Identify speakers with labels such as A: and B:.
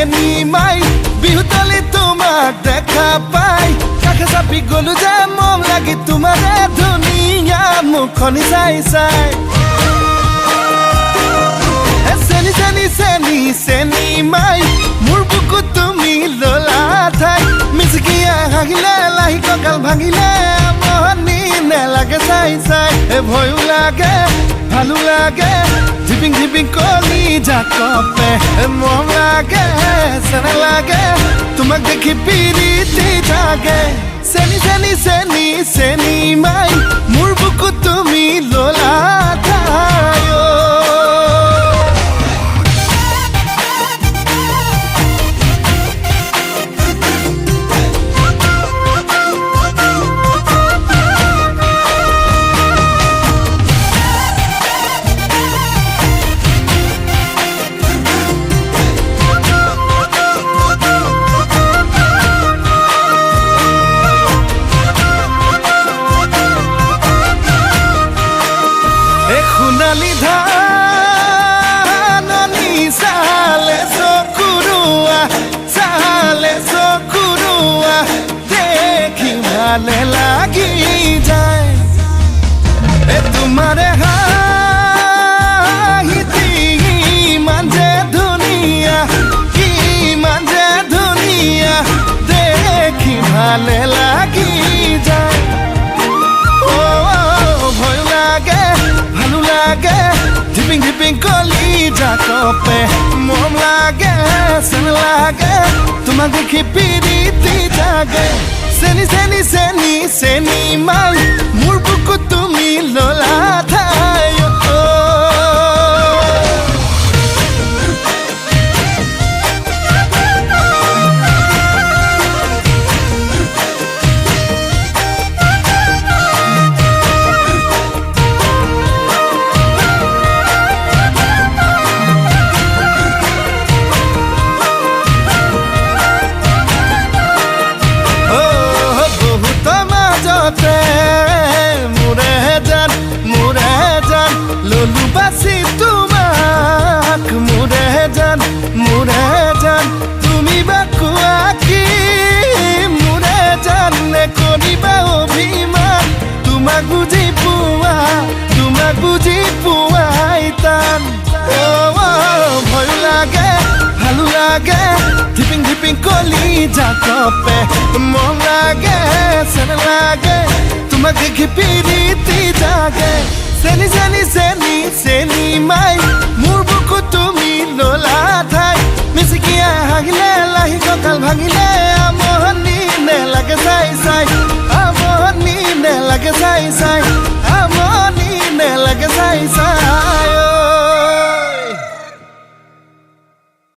A: চেনি মাই বিহুতলি তোমাক দেখা পাই কাষে চাপি গলো যে মম লাগি তোমাৰে ধুনীয়া মুখনি চাই চাই চেনি চেনি চেনি চেনি মাই মোৰ বুকু তুমি ললা ঠাই মিচিকিয়া হাগিলে লাহি কঁকাল ভাঙিলে মহনি নেলাগে চাই চাই ভয়ো লাগে ভালো লাগে ঝিপিং ঝিপিং কলি জাকপে মৰম লাগে চেনে লাগে তোমাক দেখি পিৰিতি জাগে চেনি চেনি চেনি চেনি মাই মোৰ বুকু তুমি ললা ঠাই সোণালী ধাননি চালে চকুৰুৱা দেখি ভালে লাগি যায় তোমাৰে হাঁহিতি ইমান যে ধুনীয়া দেখি ভালে লাগি যায় ভয় লাগে ভালো লাগে ঝিপিং ঝিপিং কলি জাকপে মৰম লাগে চেন লাগে তোমাক দেখি পিৰিতি জাগে চেনি চেনি চেনি চেনি মাই মোৰ বুকু তুমি ললা ঠাই ললু বাসি তোমাক মোৰে জান তুমি বা কোৱা কি মোৰে জান নে কৰিবা অভিমান তোমাক বুজি পোৱাই টান ভয় লাগে ভালো লাগে ঝিপিং ঝিপিং কলি জাকপে মৰম লাগে চেন লাগে তোমাক দেখি পিৰিতি জাগে চেনি চেনি চেনি চেনি মাই মোৰ বুকু তুমি ললা ঠাই মিচিকিয়া হাগিলে লাহি কঁকাল ভাঙিলে